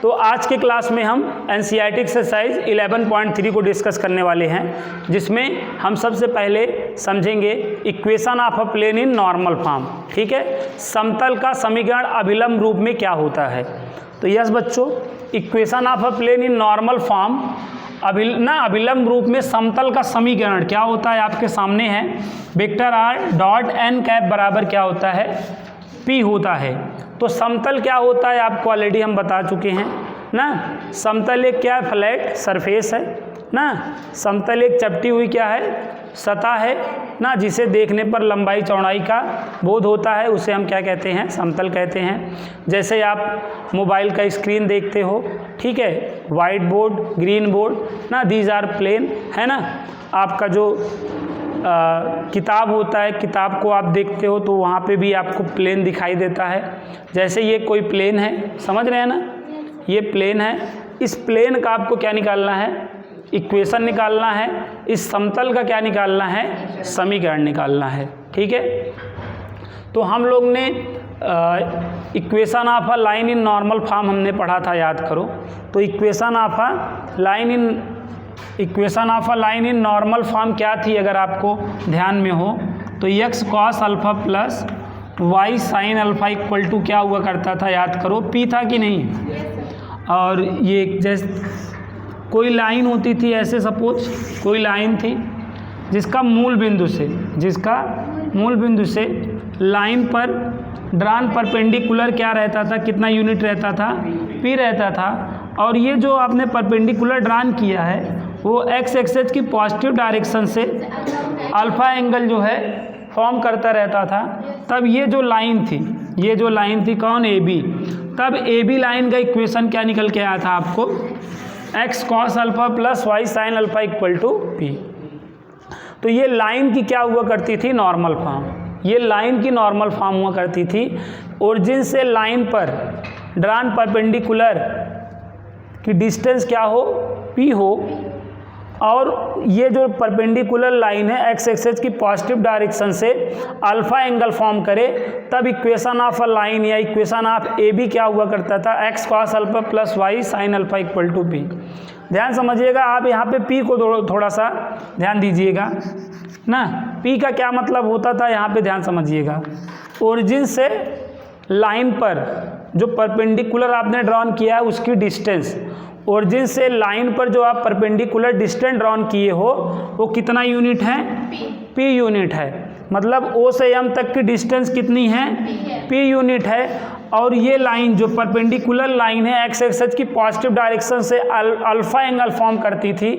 तो आज के क्लास में हम एनसीईआरटी एक्सरसाइज 11.3 को डिस्कस करने वाले हैं, जिसमें हम सबसे पहले समझेंगे equation of a plane in normal form. ठीक है, समतल का समीकरण अभिलंब रूप में क्या होता है। तो यस बच्चों, equation of a plane in normal form अभिलंब रूप में समतल का समीकरण क्या होता है आपके सामने है। Vector r dot n cap बराबर क्या होता है, पी होता है। तो समतल क्या होता है आपको ऑलरेडी हम बता चुके हैं ना। समतल एक क्या है, फ्लैट सरफेस है ना। समतल एक चपटी हुई क्या है, सतह है ना, जिसे देखने पर लंबाई चौड़ाई का बोध होता है, उसे हम क्या कहते हैं, समतल कहते हैं। जैसे आप मोबाइल का स्क्रीन देखते हो, ठीक है, वाइट बोर्ड, ग्रीन बोर्ड ना, दीज आर प्लेन है ना। आपका जो किताब होता है, किताब को आप देखते हो तो वहाँ पे भी आपको प्लेन दिखाई देता है। जैसे ये कोई प्लेन है, समझ रहे हैं ना, ये प्लेन है। इस प्लेन का आपको क्या निकालना है, इक्वेशन निकालना है। इस समतल का क्या निकालना है, समीकरण निकालना है। ठीक है, तो हम लोग ने equation of a line in normal form हमने पढ़ा था, याद करो। तो equation of a line in normal form क्या थी, अगर आपको ध्यान में हो तो x cos alpha plus y sine alpha equal to क्या हुआ करता था, याद करो, p था कि नहीं। और ये जैसे कोई लाइन होती थी, ऐसे सपोज कोई लाइन थी जिसका मूल बिंदु से लाइन पर ड्रॉन परपेंडिकुलर क्या रहता था, कितना यूनिट रहता था, p रहता था। और ये जो आपने परपेंडिकुलर ड्रॉन किया है वो x एक्सिस की पॉजिटिव डायरेक्शन से अल्फा एंगल जो है फॉर्म करता रहता था। तब ये जो लाइन थी कौन, AB। तब AB लाइन का इक्वेशन क्या निकल के आया था आपको, x cos alpha plus y sine alpha equal to p। तो ये लाइन की क्या हुआ करती थी, नॉर्मल फॉर्म। ये लाइन की नॉर्मल फॉर्म हुआ करती थी। ओरिजिन से लाइन पर ड्रॉन परपेंडिकुलर की डिस्टेंस क्या हो, p हो। और ये जो परपेंडिकुलर लाइन है x एक्सिस की पॉजिटिव डायरेक्शन से अल्फा एंगल फॉर्म करे, तब इक्वेशन ऑफ अ लाइन या इक्वेशन ऑफ AB क्या हुआ करता था, x cos alpha plus y sine alpha equal to p। ध्यान समझिएगा आप, यहाँ पे p को थोड़ा सा ध्यान दीजिएगा ना। p का क्या मतलब होता था, यहाँ पे ध्यान समझिएगा। ओरिजिन से लाइन पर जो परपेंडिकुलर आपने ड्रॉन किया है उसकी डिस्टेंस, ओरिजिन से लाइन पर जो आप परपेंडिकुलर डिस्टेंस ड्रॉन किए हो वो कितना यूनिट है, p यूनिट है। मतलब O से M तक की डिस्टेंस कितनी है, p यूनिट है। और ये लाइन जो परपेंडिकुलर लाइन है x एक्सिस की पॉजिटिव डायरेक्शन से अल्फा एंगल फॉर्म करती थी।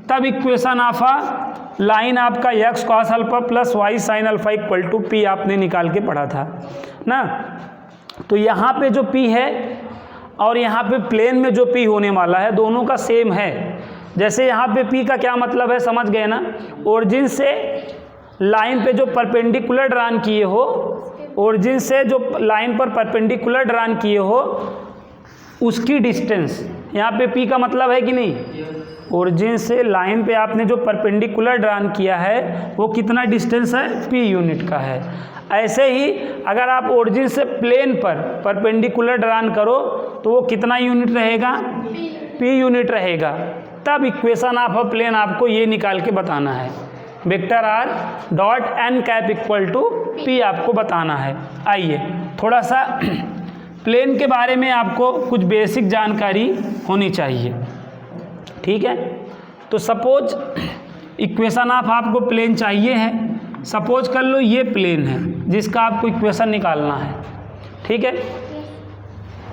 तब इक्वेशन ऑफ अ लाइन आपका x cos alpha plus y sine alpha equal to p आपने निकाल के पढ़ा था ना। तो यहाँ पे जो p है और यहाँ पे प्लेन में जो p होने वाला है, दोनों का सेम है। जैसे यहाँ पे p का क्या मतलब है, समझ गए ना। ओरिजिन से लाइन पे जो परपेंडिकुलर ड्रॉन किए हो, ओरिजिन से जो लाइन पर परपेंडिकुलर ड्रॉन किए हो उसकी डिस्टेंस, यहाँ पे p का मतलब है कि नहीं। ओरिजिन से लाइन पे आपने जो परपेंडिकुलर ड्रॉन किया है वो कितना डिस्टेंस है, p यूनिट का है। ऐसे ही अगर आप ओरिजिन से प्लेन पर परपेंडिकुलर ड्रॉन करो तो वो कितना यूनिट रहेगा, p यूनिट रहेगा। तब इक्वेशन ऑफ अ प्लेन आपको ये निकाल के बताना है, vector r dot n cap equal to p आपको बताना है। आइए थोड़ा सा प्लेन के बारे में आपको कुछ बेसिक जानकारी होनी चाहिए, ठीक है। तो सपोज इक्वेशन ऑफ आपको प्लेन चाहिए है। सपोज कर लो ये प्लेन है जिसका आपको इक्वेशन निकालना है, ठीक है।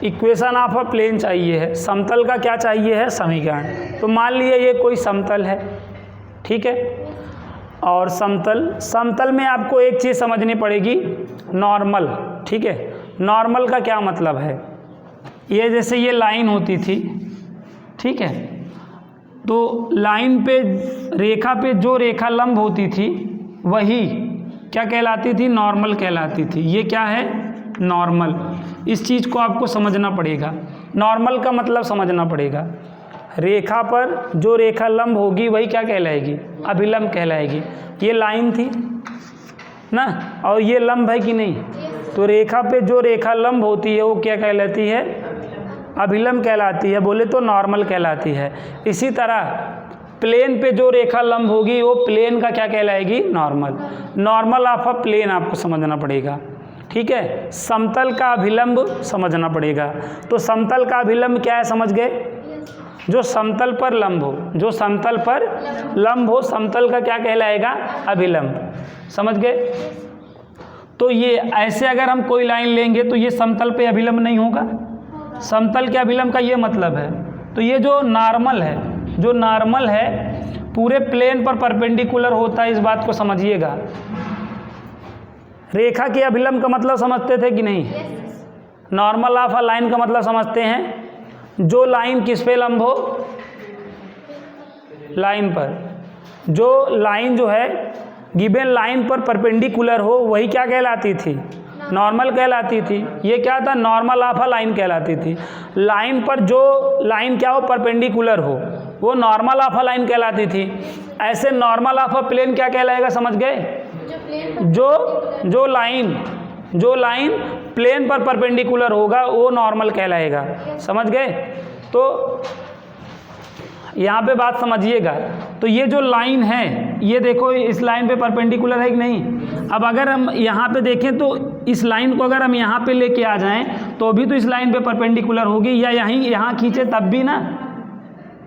इक्वेशन ऑफ अ प्लेन चाहिए है, समतल का क्या चाहिए है, समीकरण। तो मान लिए ये कोई समतल है, ठीक है। और समतल में आपको एक चीज़ समझनी पड़ेगी, नॉर्मल, ठीक है। नॉर्मल का क्या मतलब है, ये जैसे ये लाइन होती थी, ठीक है। तो लाइन पे रेखा पे जो रेखा लंब होती थी वही क्या कहलाती थी, नॉर्मल कहलाती थी। ये क्या है, नॉर्मल। इस चीज़ को आपको समझना पड़ेगा, नॉर्मल का मतलब समझना पड़ेगा। रेखा पर जो रेखा लंब होगी वही क्या कहलाएगी, अभिलंब कहलाएगी। ये लाइन थी ना, और ये लंब है कि नहीं। तो रेखा पे जो रेखा लंब होती है वो क्या कहलाती है, अभिलंब कहलाती है, बोले तो नॉर्मल कहलाती है। इसी तरह प्लेन पे जो रेखा लंब होगी वो प्लेन का क्या कहलाएगी? Normal. Normal of a plane आपको समझना पड़ेगा, ठीक है। समतल का अभिलंब समझना पड़ेगा। तो समतल का अभिलंब क्या है, समझ गए? जो समतल पर लंब हो, जो समतल पर लंब हो, समतल का क्या कहलाएगा? अभिलंब। समझ गए? तो ये ऐसे अगर हम कोई लाइन लेंगे तो ये समतल पे अभिलंब नहीं होगा। समतल के अभिलंब का ये मतलब है। तो ये जो नॉर्मल है, जो नॉर्मल है पूरे प्लेन पर परपेंडिकुलर होता है, इस बात को समझिएगा। रेखा के अभिलंब का मतलब समझते थे कि नहीं? नॉर्मल ऑफ अ लाइन का मतलब समझते हैं? जो लाइन किस पे लंब हो? लाइन पर। जो लाइन जो है गिवन लाइन पर परपेंडिकुलर हो वही क्या कहलाती थी? नॉर्मल कहलाती थी। ये क्या था? नॉर्मल ऑफ अ लाइन कहलाती थी। लाइन पर जो लाइन क्या हो? परपेंडिकुलर हो, वो नॉर्मल ऑफ अ लाइन कहलाती थी। ऐसे नॉर्मल ऑफ अ प्लेन क्या कहलाएगा, समझ गए? जो लाइन प्लेन पर परपेंडिकुलर होगा वो नॉर्मल कहलाएगा। समझ गए? तो यहाँ पे बात समझिएगा। तो ये जो लाइन है, ये देखो इस लाइन पे परपेंडिकुलर है कि नहीं? अब अगर हम यहाँ पे देखें तो इस लाइन को अगर हम यहाँ पे लेके आ जाएं तो भी तो इस लाइन पे परपेंडिकुलर होगी, या यहाँ खींचे तब भी ना?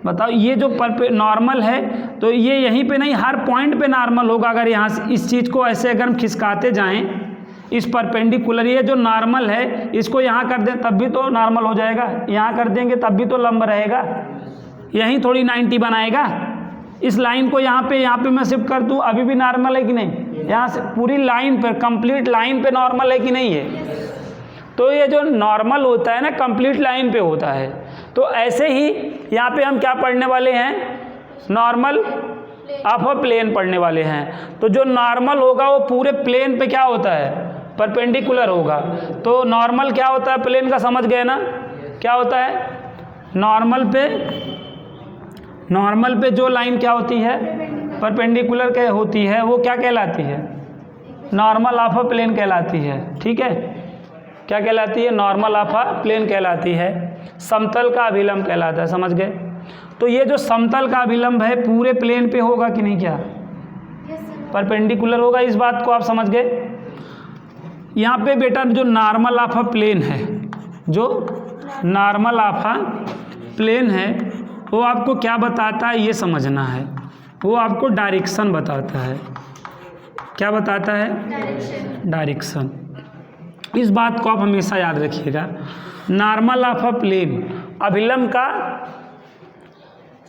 बताओ, ये जो नॉर्मल है तो ये यहीं पे नहीं, हर पॉइंट पे नॉर्मल होगा। अगर यहाँ से इस चीज़ को ऐसे अगर हम खिसकाते जाएं, इस परपेंडिकुलर, ये जो नॉर्मल है इसको यहाँ कर दें तब भी तो नॉर्मल हो जाएगा, यहाँ कर देंगे तब भी तो लंब रहेगा, यहीं थोड़ी 90 बनाएगा। इस लाइन को यहाँ पे मैं शिफ्ट कर दूँ, अभी भी नॉर्मल है कि नहीं? यहाँ से पूरी लाइन पर, कंप्लीट लाइन पे नॉर्मल है कि नहीं है? तो ये जो नॉर्मल होता है ना, कंप्लीट लाइन पे होता है। तो ऐसे ही यहाँ पे हम क्या पढ़ने वाले हैं? नॉर्मल ऑफ अ प्लेन पढ़ने वाले हैं। तो जो नॉर्मल होगा वो पूरे प्लेन पे क्या होता है? परपेंडिकुलर होगा। तो नॉर्मल क्या होता है प्लेन का, समझ गए ना? क्या होता है? नॉर्मल पे जो लाइन क्या होती है? परपेंडिकुलर के होती है, वो क्या कहलाती है? नॉर्मल ऑफ अ प्लेन कहलाती है। ठीक है, क्या कहलाती है? नॉर्मल ऑफ अ प्लेन कहलाती है। समतल का अभिलंब कहलाता है। समझ गए? तो ये जो समतल का अभिलंब है पूरे प्लेन पे होगा कि नहीं? क्या परपेंडिकुलर होगा? इस बात को आप समझ गए? यहाँ पे बेटा जो नॉर्मल ऑफ अ प्लेन है, जो नॉर्मल ऑफ अ प्लेन है वो आपको क्या बताता है ये समझना है। वो आपको डायरेक्शन बताता है। क्या बताता है? डायरेक्शन। इस बात को आप हमेशा याद रखिएगा। नॉर्मल ऑफ अ प्लेन अभिलंब का,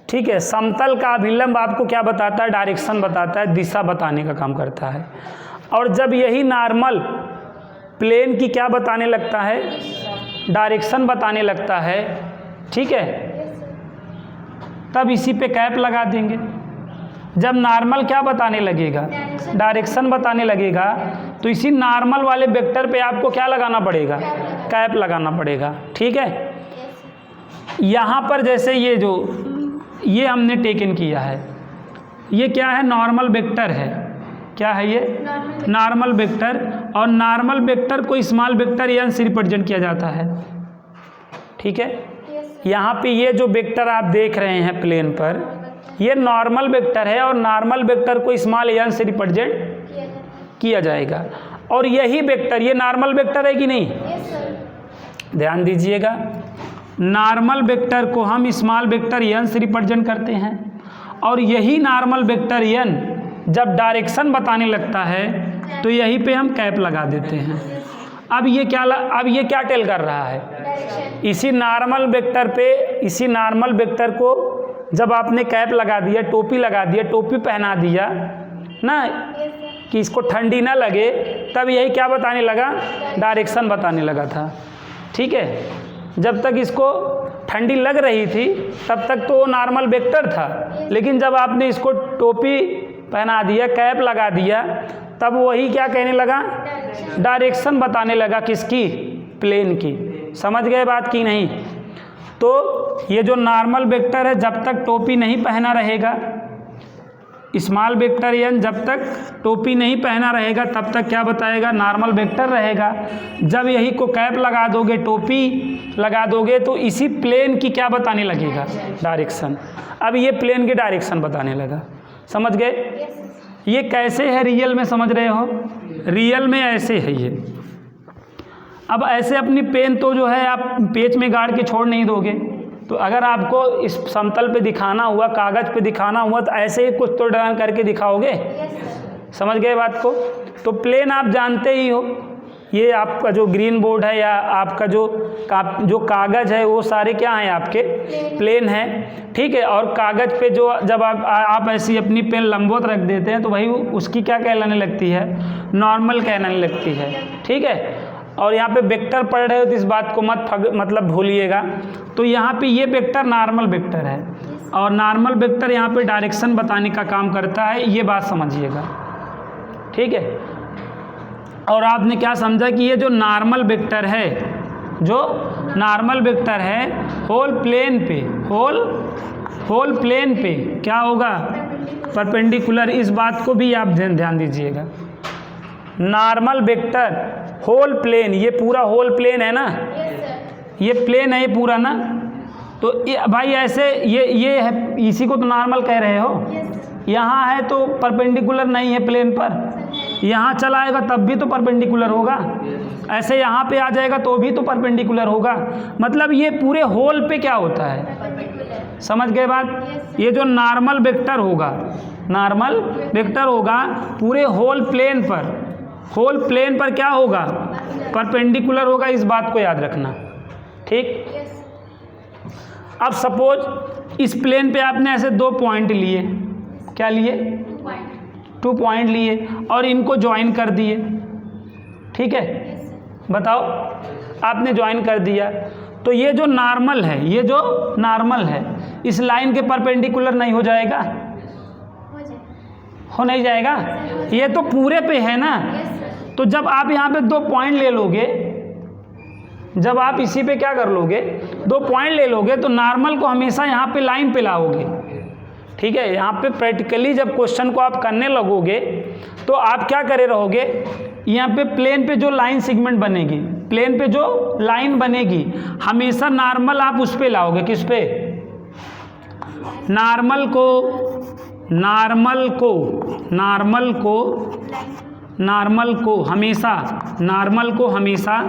ठीक है, समतल का अभिलंब आपको क्या बताता है? डायरेक्शन बताता है, दिशा बताने का काम करता है। और जब यही नॉर्मल प्लेन की क्या बताने लगता है? डायरेक्शन बताने लगता है, ठीक है, तब इसी पे कैप लगा देंगे। जब नॉर्मल क्या बताने लगेगा? डायरेक्शन बताने लगेगा, तो इसी नॉर्मल वाले वेक्टर पे आपको क्या लगाना पड़ेगा? कैप लगाना पड़ेगा। ठीक है, यहाँ पर जैसे ये हमने टेकन किया है, ये क्या है? नॉर्मल वेक्टर है। क्या है ये? Normal vector. और नॉर्मल वेक्टर को स्मॉल वेक्टर एन से रिप्रेजेंट किया जाता है। ठीक है, यहाँ पे ये जो वेक्टर आप देख रहे हैं प्लेन पर, ये नॉर्मल वेक्टर है और नॉर्मल वेक्टर को स्मॉल एन से रिप्रेजेंट किया जाएगा। और यही वेक्टर, ये नॉर्मल वेक्टर है कि नहीं? ध्यान दीजिएगा, नॉर्मल वेक्टर को हम स्मॉल वेक्टर एन से रिप्रेजेंट करते हैं, और यही नॉर्मल वेक्टर एन जब डायरेक्शन बताने लगता है तो यहीं पे हम कैप लगा देते हैं। अब ये क्या टेल कर रहा है? इसी नॉर्मल वेक्टर पे, इसी नॉर्मल वेक्टर को जब आपने कैप लगा दिया, टोपी लगा दिया, टोपी पहना दिया ना कि इसको ठंडी ना लगे, तब यही क्या बताने लगा? डायरेक्शन बताने लगा था। ठीक है, जब तक इसको ठंडी लग रही थी तब तक तो वो नॉर्मल वेक्टर था, लेकिन जब आपने इसको टोपी पहना दिया, कैप लगा दिया, तब वही क्या कहने लगा? डायरेक्शन बताने लगा। किसकी? प्लेन की। समझ गए बात की नहीं? तो ये जो नॉर्मल वेक्टर है जब तक टोपी नहीं पहना रहेगा, स्मॉल वेक्टर एन जब तक टोपी नहीं पहना रहेगा तब तक क्या बताएगा, नॉर्मल वेक्टर रहेगा। जब यही को कैप लगा दोगे, टोपी लगा दोगे, तो इसी प्लेन की क्या बताने लगेगा, डायरेक्शन। अब ये प्लेन की डायरेक्शन बताने लगा, समझ गए। ये कैसे है रियल में, समझ रहे हो, रियल में ऐसे है ये। अब ऐसे अपनी पेन तो जो है आप पेज में गाड़ के छोड़ नहीं दोगे, तो अगर आपको इस समतल पे दिखाना हुआ, कागज़ पे दिखाना हुआ, तो ऐसे ही कुछ तो ड्रा करके दिखाओगे, समझ गए बात को। तो प्लेन आप जानते ही हो, ये आपका जो ग्रीन बोर्ड है या आपका जो कागज़ है वो सारे क्या हैं, आपके प्लेन हैं, ठीक है। और कागज़ पे जो जब आप ऐसी अपनी पेन लंबवत रख देते हैं तो वही उसकी क्या कहलाने लगती है, नॉर्मल कहलाने लगती है, ठीक है। और यहाँ पे वेक्टर पढ़ रहे हो तो इस बात को मतलब भूलिएगा। तो यहाँ पे ये वेक्टर नॉर्मल वेक्टर है, और नॉर्मल वेक्टर यहाँ पे डायरेक्शन बताने का काम करता है, ये बात समझिएगा, ठीक है। और आपने क्या समझा कि ये जो नॉर्मल वेक्टर है, जो नॉर्मल वेक्टर है होल प्लेन पे क्या होगा, परपेंडिकुलर। इस बात को भी आप ध्यान दीजिएगा, नॉर्मल वेक्टर होल प्लेन, ये पूरा होल प्लेन है ना, ये प्लेन है ये पूरा ना, तो भाई ऐसे ये है, इसी को तो नॉर्मल कह रहे हो। यहाँ है तो परपेंडिकुलर नहीं है प्लेन पर, यहाँ चला आएगा तब भी तो परपेंडिकुलर होगा, ऐसे यहाँ पे आ जाएगा तो भी तो परपेंडिकुलर होगा। मतलब ये पूरे होल पे क्या होता है, समझ गए बात। ये जो नॉर्मल वेक्टर होगा, नॉर्मल वेक्टर होगा पूरे होल प्लेन पर क्या होगा, परपेंडिकुलर होगा, इस बात को याद रखना, ठीक। अब सपोज इस प्लेन पे आपने ऐसे 2 पॉइंट लिए, क्या लिए, 2 पॉइंट लिए और इनको ज्वाइन कर दिए, ठीक है। बताओ, आपने ज्वाइन कर दिया तो ये जो नॉर्मल है, इस लाइन के परपेंडिकुलर नहीं हो जाएगा, हो नहीं जाएगा, ये तो पूरे पे है ना। तो जब आप यहाँ पे 2 पॉइंट ले लोगे, जब आप इसी पे क्या कर लोगे, 2 पॉइंट ले लोगे, तो नॉर्मल को हमेशा यहाँ पे लाइन पे लाओगे, ठीक है। यहाँ पे प्रैक्टिकली जब क्वेश्चन को आप करने लगोगे तो आप क्या करे रहोगे, यहाँ पे प्लेन पे जो लाइन सेगमेंट बनेगी, प्लेन पे जो लाइन बनेगी, हमेशा नॉर्मल आप उस पे लाओगे, किस पे, नॉर्मल को हमेशा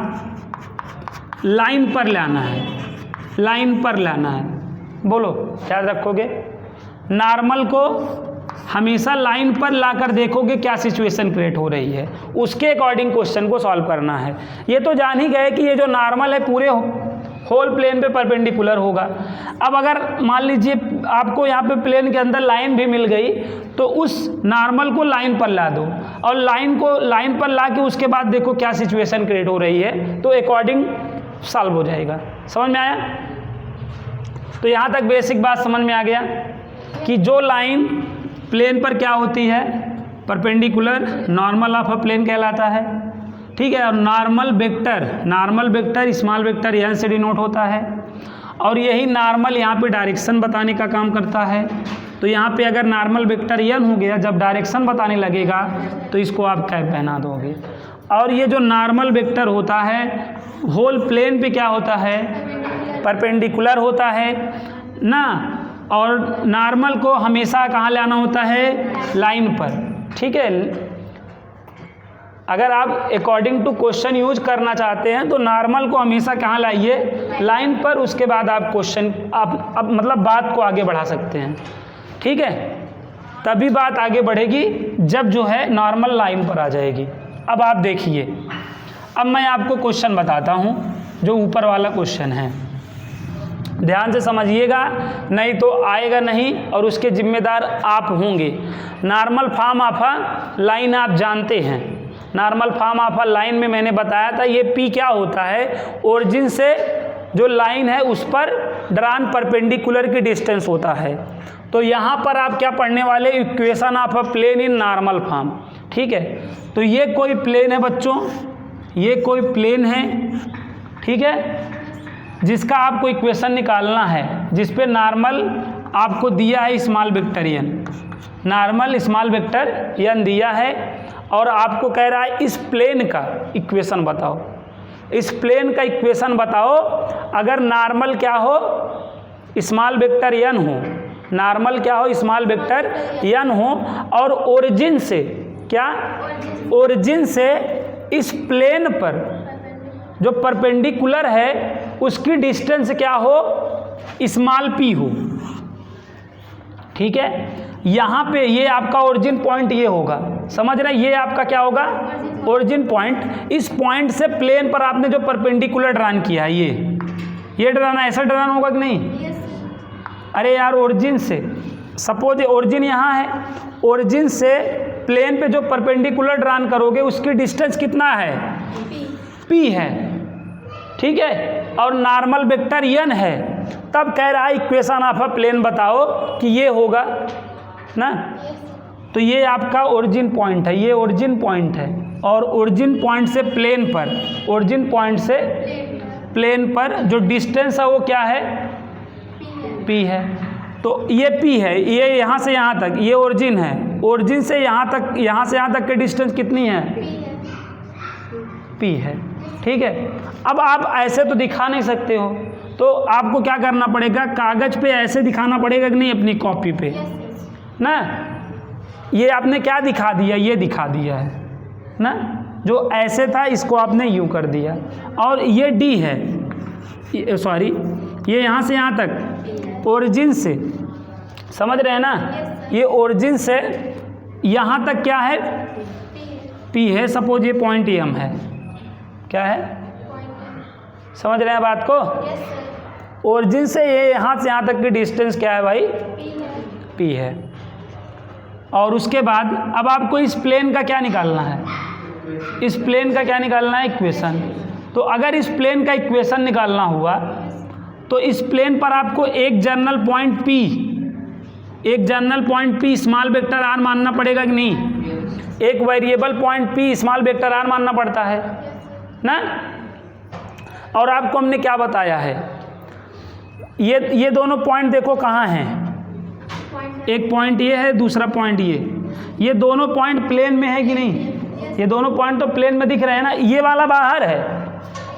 लाइन पर लाना है, बोलो क्या रखोगे, नॉर्मल को हमेशा लाइन पर लाकर देखोगे क्या सिचुएशन क्रिएट हो रही है, उसके अकॉर्डिंग क्वेश्चन को सॉल्व करना है। ये तो जान ही गए कि ये जो नॉर्मल है पूरे होल प्लेन पे परपेंडिकुलर होगा। अब अगर मान लीजिए आपको यहाँ पे प्लेन के अंदर लाइन भी मिल गई, तो उस नॉर्मल को लाइन पर ला दो, और लाइन को लाइन पर ला के उसके बाद देखो क्या सिचुएशन क्रिएट हो रही है, तो अकॉर्डिंग सॉल्व हो जाएगा। समझ में आया। तो यहाँ तक बेसिक बात समझ में आ गया कि जो लाइन प्लेन पर क्या होती है, perpendicular, normal of a plane कहलाता है, ठीक है। और normal vector small vector n से डिनोट होता है, और यही नॉर्मल यहाँ पे डायरेक्शन बताने का काम करता है। तो यहाँ पे अगर नॉर्मल वेक्टर एन हो गया, जब डायरेक्शन बताने लगेगा तो इसको आप कैप पहना दोगे। और ये जो नॉर्मल वेक्टर होता है होल प्लेन पे क्या होता है, परपेंडिकुलर होता है ना, और नॉर्मल को हमेशा कहाँ लाना होता है, लाइन पर, ठीक है। अगर आप अकॉर्डिंग टू क्वेश्चन यूज करना चाहते हैं तो नॉर्मल को हमेशा कहाँ लाइए, लाइन पर, उसके बाद आप क्वेश्चन आप मतलब बात को आगे बढ़ा सकते हैं, ठीक है। तभी बात आगे बढ़ेगी जब जो है नॉर्मल लाइन पर आ जाएगी। अब आप देखिए, अब मैं आपको क्वेश्चन बताता हूँ जो ऊपर वाला क्वेश्चन है, ध्यान से समझिएगा, नहीं तो आएगा नहीं और उसके जिम्मेदार आप होंगे। Normal form of a line आप जानते हैं, normal form of a line में मैंने बताया था ये पी क्या होता है, ओरिजिन से जो लाइन है उस पर ड्रॉन परपेंडिकुलर की डिस्टेंस होता है। तो यहाँ पर आप क्या पढ़ने वाले, equation of a plane in normal form, ठीक है। तो ये कोई प्लेन है बच्चों, ये कोई प्लेन है, ठीक है, जिसका आपको इक्वेशन निकालना है, जिस पे नॉर्मल आपको दिया है small vector n, normal small vector n दिया है और आपको कह रहा है इस प्लेन का इक्वेशन बताओ। इस प्लेन का इक्वेशन बताओ अगर नॉर्मल क्या हो, स्मॉल वेक्टर n हो, नॉर्मल क्या हो, स्मॉल वेक्टर n हो, और ओरिजिन से क्या, ओरिजिन से इस प्लेन पर जो परपेंडिकुलर है उसकी डिस्टेंस क्या हो, स्मॉल p हो। ठीक है, यहाँ पे ये आपका ओरिजिन पॉइंट ये होगा, समझ रहे हैं, ये आपका क्या होगा, ओरिजिन पॉइंट। इस पॉइंट से प्लेन पर आपने जो परपेंडिकुलर ड्रान किया है ये ड्राना, ऐसा ड्रान होगा कि नहीं? अरे यार ओरिजिन से, सपोज ओरिजिन यहाँ है, ओरिजिन से प्लेन पे जो परपेंडिकुलर ड्रान करोगे उसकी डिस्टेंस कितना है, p है। ठीक है, और नॉर्मल वेक्टर n है। तब कह रहा है इक्वेशन ऑफ अ प्लेन बताओ कि ये होगा ना। तो ये आपका ओरिजिन पॉइंट है, ये ओरिजिन पॉइंट है, और ओरिजिन पॉइंट से प्लेन पर, ओरिजिन पॉइंट से प्लेन पर जो डिस्टेंस है वो क्या है, p है। तो ये p है, ये यहाँ से यहाँ तक, ये ओरिजिन है, ओरिजिन से यहाँ तक, यहाँ से यहाँ तक की डिस्टेंस कितनी है, p है। ठीक है, अब आप ऐसे तो दिखा नहीं सकते हो, तो आपको क्या करना पड़ेगा, कागज़ पे ऐसे दिखाना पड़ेगा कि नहीं, अपनी कॉपी पे ना। ये आपने क्या दिखा दिया, ये दिखा दिया है ना, जो ऐसे था इसको आपने यूँ कर दिया, और ये d है, सॉरी ये यहाँ से यहाँ तक ओरिजिन से, समझ रहे हैं ना, ये ओरिजिन से यहाँ तक क्या है, p है। सपोज ये पॉइंट m है, क्या है, समझ रहे हैं बात को, ओरिजिन से ये यहाँ से यहाँ तक की डिस्टेंस क्या है भाई, p है। और उसके बाद अब आपको इस प्लेन का क्या निकालना है, इस प्लेन का क्या निकालना है, इक्वेशन। तो अगर इस प्लेन का इक्वेशन निकालना हुआ तो इस प्लेन पर आपको एक जनरल पॉइंट p, एक general point p small vector r मानना पड़ेगा कि नहीं, एक variable point p small vector r मानना पड़ता है ना। और आपको हमने क्या बताया है, ये दोनों पॉइंट देखो कहाँ हैं, एक पॉइंट ये है, दूसरा पॉइंट ये दोनों पॉइंट प्लेन में है कि नहीं, ये दोनों पॉइंट तो प्लेन में दिख रहे हैं ना। ये वाला बाहर है,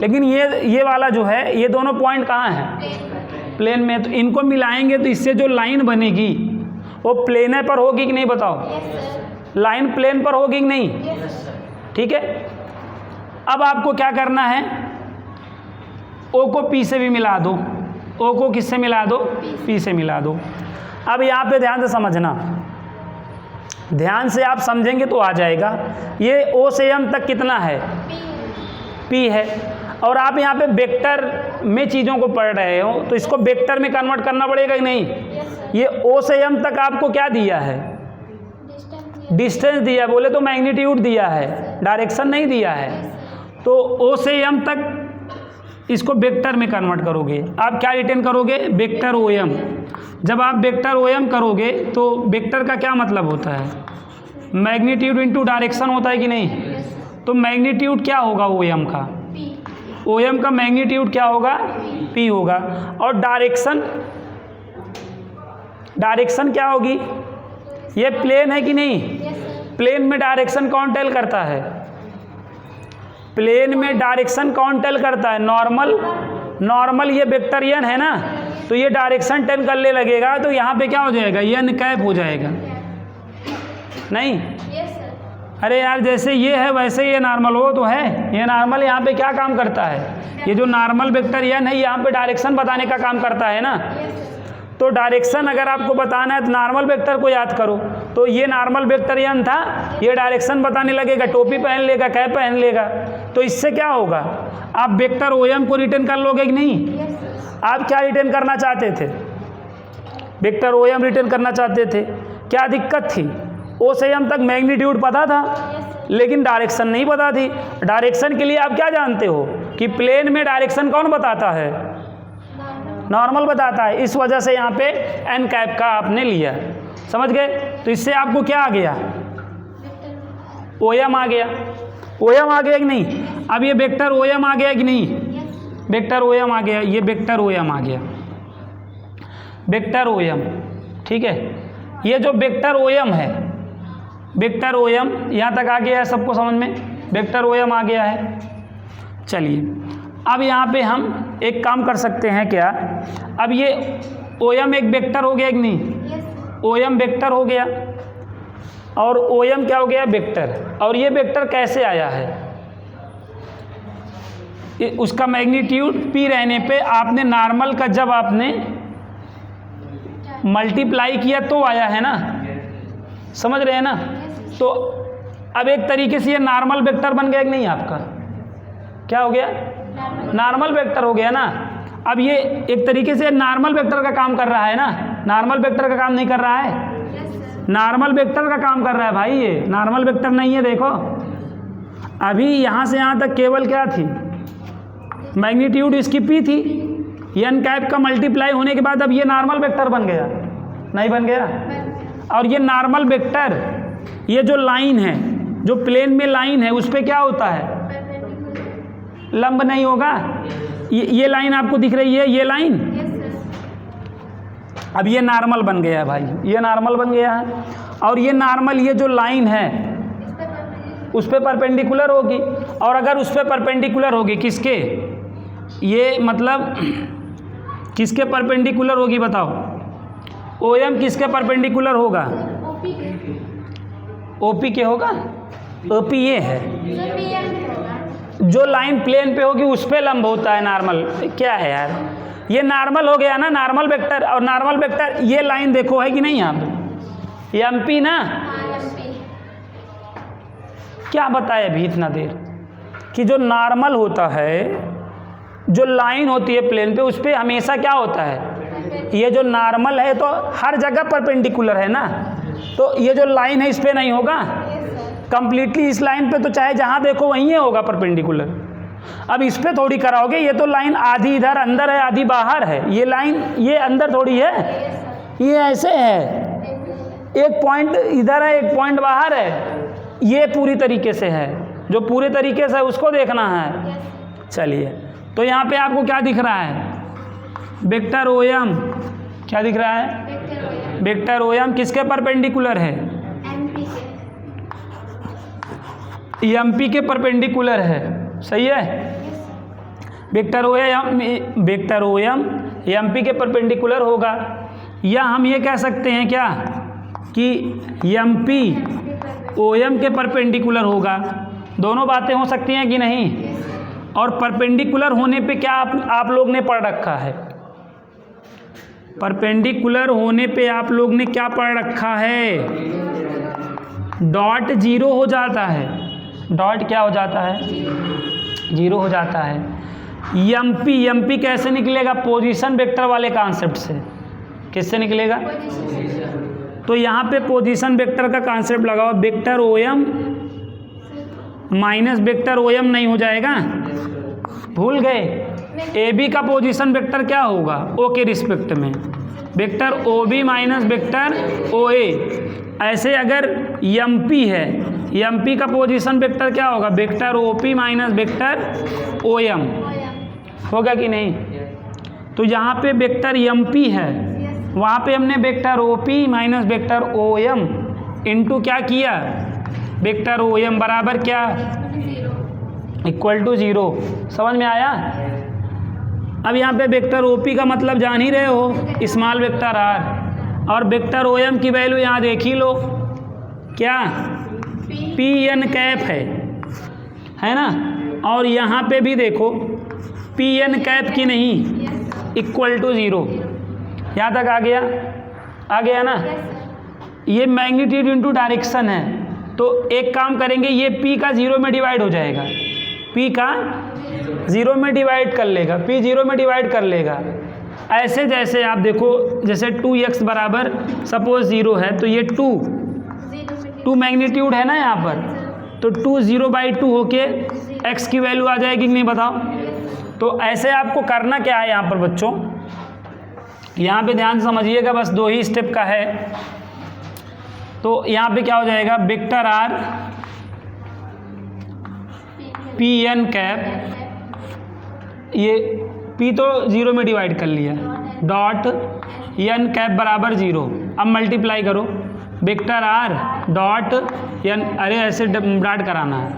लेकिन ये वाला जो है, ये दोनों पॉइंट कहाँ हैं, प्लेन में। तो इनको मिलाएंगे तो इससे जो लाइन बनेगी वो प्लेन पर होगी कि नहीं, बताओ, लाइन प्लेन पर होगी कि नहीं। ठीक है, अब आपको क्या करना है, ओ को p से भी मिला दो, ओ को किससे मिला दो, p से मिला दो। अब यहाँ पे ध्यान से समझना, ध्यान से आप समझेंगे तो आ जाएगा। ये o से m तक कितना है, p है, और आप यहाँ पे वेक्टर में चीज़ों को पढ़ रहे हो तो इसको वेक्टर में कन्वर्ट करना पड़ेगा कि नहीं। ये o से m तक आपको क्या दिया है, डिस्टेंस दिया, बोले तो मैग्नीट्यूड दिया है, डायरेक्शन नहीं दिया है। तो o से m तक इसको वेक्टर में कन्वर्ट करोगे, आप क्या रिटेन करोगे, वेक्टर OM। जब आप वेक्टर OM करोगे तो वेक्टर का क्या मतलब होता है, मैग्नीट्यूड इनटू डायरेक्शन होता है कि नहीं। तो मैग्नीट्यूड क्या होगा OM का, OM का मैग्नीट्यूड क्या होगा, P होगा। और डायरेक्शन क्या होगी, ये प्लेन है कि नहीं, प्लेन में डायरेक्शन कौन टेल करता है, प्लेन में डायरेक्शन कौन टेल करता है, नॉर्मल ये वेक्टर n है ना, तो ये डायरेक्शन टेल करने लगेगा तो यहाँ पे क्या हो जाएगा, n कैप हो जाएगा नहीं। अरे यार जैसे ये है वैसे ये नॉर्मल हो तो है, ये नॉर्मल यहाँ पे क्या काम करता है, ये जो नॉर्मल वेक्टर n है यहाँ पे डायरेक्शन बताने का काम करता है ना। तो डायरेक्शन अगर आपको बताना है तो नॉर्मल वेक्टर को याद करो, तो ये नॉर्मल वेक्टर n था, ये डायरेक्शन बताने लगेगा, टोपी पहन लेगा, कैप पहन लेगा। तो इससे क्या होगा, आप वेक्टर OM को रिटर्न कर लोगे कि नहीं। आप क्या रिटर्न करना चाहते थे, वेक्टर OM रिटर्न करना चाहते थे। क्या दिक्कत थी, O से M तक मैग्नीट्यूड पता था लेकिन डायरेक्शन नहीं पता थी। डायरेक्शन के लिए आप क्या जानते हो कि प्लेन में डायरेक्शन कौन बताता है, नॉर्मल बताता है। इस वजह से यहाँ पे n कैप का आपने लिया, समझ गए। तो इससे आपको क्या आ गया, OM आ गया, OM आ गया कि नहीं। अब ये वेक्टर OM आ गया कि नहीं, वेक्टर OM आ गया, ये वेक्टर OM आ गया, वेक्टर OM। ठीक है, ये जो वेक्टर ओएम है, वेक्टर ओएम यहाँ तक आ गया है, सबको समझ में? वेक्टर ओएम आ गया है। चलिए अब यहाँ पे हम एक काम कर सकते हैं क्या, अब ये ओएम एक वेक्टर हो गया कि नहीं? ओएम वेक्टर हो गया और ओएम क्या हो गया? वेक्टर। और ये वेक्टर कैसे आया है? उसका मैग्नीट्यूड p रहने पे आपने नॉर्मल का जब आपने मल्टीप्लाई किया तो आया है ना, समझ रहे हैं ना? तो अब एक तरीके से ये नॉर्मल वेक्टर बन गया कि नहीं आपका? क्या हो गया? नॉर्मल वेक्टर हो गया ना। अब ये एक तरीके से नॉर्मल वेक्टर का काम कर रहा है ना, नॉर्मल वेक्टर का काम नहीं कर रहा है? नॉर्मल वेक्टर का काम कर रहा है भाई, ये नॉर्मल वेक्टर नहीं है। देखो अभी यहाँ से यहाँ तक केवल क्या थी? मैग्नीट्यूड इसकी p थी, एन कैप का मल्टीप्लाई होने के बाद अब ये नॉर्मल वेक्टर बन गया, नहीं बन गया? और ये नॉर्मल वेक्टर, ये जो लाइन है, जो प्लेन में लाइन है, उस पर क्या होता है? लंब नहीं होगा। ये लाइन आपको दिख रही है, ये लाइन, अब ये नॉर्मल बन गया है भाई, ये नॉर्मल बन गया है। और ये नॉर्मल, ये जो लाइन है उस पे परपेंडिकुलर होगी, और अगर उस पे परपेंडिकुलर होगी किसके? ये मतलब किसके परपेंडिकुलर होगी बताओ? ओएम किसके परपेंडिकुलर होगा? ओपी के होगा? ओपी ये है, जो लाइन प्लेन पे होगी उस पे लंब होता है नॉर्मल। क्या है यार, ये नॉर्मल हो गया ना, नॉर्मल वेक्टर। और नॉर्मल वेक्टर ये लाइन देखो है कि नहीं यहाँ पे? ये एमपी ना, क्या बताए अभी इतना देर कि जो नॉर्मल होता है, जो लाइन होती है प्लेन पे, उस पे हमेशा क्या होता है? ये जो नॉर्मल है तो हर जगह परपेंडिकुलर है ना, तो ये जो लाइन है इस पे नहीं होगा कंप्लीटली। इस लाइन पे तो चाहे जहाँ देखो वहीं होगा परपेंडिकुलर। अब इस पे थोड़ी कराओगे, ये तो लाइन आधी इधर अंदर है आधी बाहर है, ये लाइन ये अंदर थोड़ी है, ये ऐसे है, एक पॉइंट इधर है एक पॉइंट बाहर है, ये पूरी तरीके से है, जो पूरे तरीके से है उसको देखना है। चलिए तो यहाँ पे आपको क्या दिख रहा है? Vector OM. क्या दिख रहा है? वेक्टर ओएम किसके परपेंडिकुलर है? एमपी के परपेंडिकुलर है, सही है? वेक्टर ओएम एमपी के परपेंडिकुलर होगा। या हम ये कह सकते हैं क्या कि एमपी ओएम के परपेंडिकुलर होगा। दोनों बातें हो सकती हैं कि नहीं? और परपेंडिकुलर होने पे क्या आप लोग ने पढ़ रखा है? परपेंडिकुलर होने पे आप लोग ने क्या पढ़ रखा है? डॉट जीरो हो जाता है। डॉट क्या हो जाता है? जीरो हो जाता है। एमपी कैसे निकलेगा? पोजीशन वेक्टर वाले कॉन्सेप्ट से। किससे निकलेगा? तो यहाँ पे पोजीशन वेक्टर का कॉन्सेप्ट लगाओ, vector OM minus vector OM नहीं हो जाएगा? भूल गए? ए बी का पोजीशन वेक्टर क्या होगा? ओ के रिस्पेक्ट में, vector O B minus vector O A. ऐसे अगर एम पी है, एम पी का पोजीशन वेक्टर क्या होगा? Vector O P minus vector O M. होगा कि नहीं? तो यहाँ पे वेक्टर एम पी है, वहाँ पे हमने vector O P minus vector O M into क्या किया? वेक्टर ओ एम बराबर क्या? Equal to zero. समझ में आया? अब यहाँ पे वेक्टर ओ पी का मतलब जान ही रहे हो, स्मॉल वेक्टर आर, और वेक्टर ओ एम की वैल्यू यहाँ देख ही लो, क्या? पी एन कैप है ना? और यहाँ पे भी देखो पी एन कैप की नहीं, इक्वल टू जीरो। यहाँ तक आ गया ना? ये मैग्नीट्यूड इंटू डायरेक्शन है, तो एक काम करेंगे, ये p का जीरो में डिवाइड हो जाएगा, p का जीरो में डिवाइड कर लेगा, p जीरो में डिवाइड कर लेगा। ऐसे जैसे आप देखो, जैसे 2x बराबर सपोज जीरो है, तो ये 2 मैग्नीट्यूड है ना यहाँ पर, तो 2 0/2 होके x की वैल्यू आ जाएगी कि नहीं बताओ? तो ऐसे आपको करना क्या है यहाँ पर बच्चों, यहाँ पे ध्यान से समझिएगा, बस 2 ही स्टेप का है। तो यहाँ पे क्या हो जाएगा? Vector r p n cap, ये p तो जीरो में डिवाइड कर लिया, डॉट एन कैप बराबर 0। अब मल्टीप्लाई करो, वेक्टर आर डॉट एन, अरे ऐसे डॉट कराना है,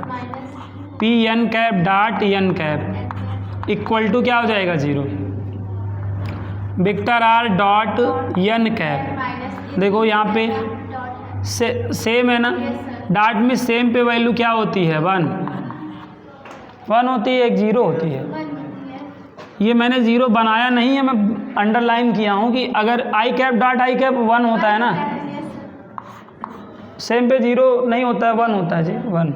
p n cap dot n cap equal to क्या हो जाएगा 0। Vector r dot n cap, देखो यहाँ पे सेम है ना, डॉट में सेम पे वैल्यू क्या होती है 1 होती है, एक 0 होती है। ये मैंने 0 बनाया नहीं है, मैं अंडरलाइन किया हूँ कि अगर आई कैप डॉट आई कैप 1 होता है ना, सेम पे 0 नहीं होता है, 1 होता है जी 1।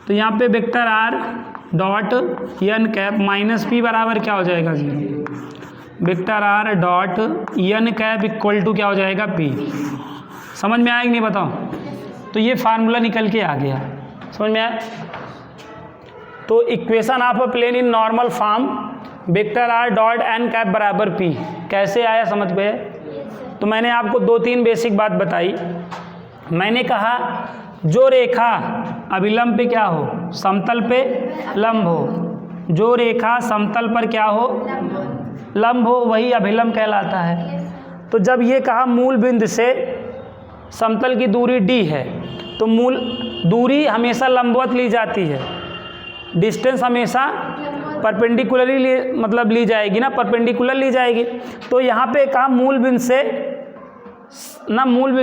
तो यहाँ पे vector r dot n cap minus p बराबर क्या हो जाएगा 0। Vector r dot n cap equal to क्या हो जाएगा पी। समझ में आया कि नहीं बताओ? तो ये फार्मूला निकल के आ गया, समझ में आया? तो equation of a plane in normal form vector r dot n cap बराबर पी कैसे आया, समझ गए? तो मैंने आपको 2-3 बेसिक बात बताई। मैंने कहा जो रेखा अभिलंब पे क्या हो, समतल पे लंब हो, जो रेखा समतल पर क्या हो, लंब हो, वही अभिलंब कहलाता है। तो जब ये कहा मूल बिंदु से समतल की दूरी d है, तो मूल दूरी हमेशा लंबवत ली जाती है, डिस्टेंस हमेशा परपेंडिकुलरली मतलब ली जाएगी ना, परपेंडिकुलर ली जाएगी। तो यहाँ पे कहा मूल बिंदु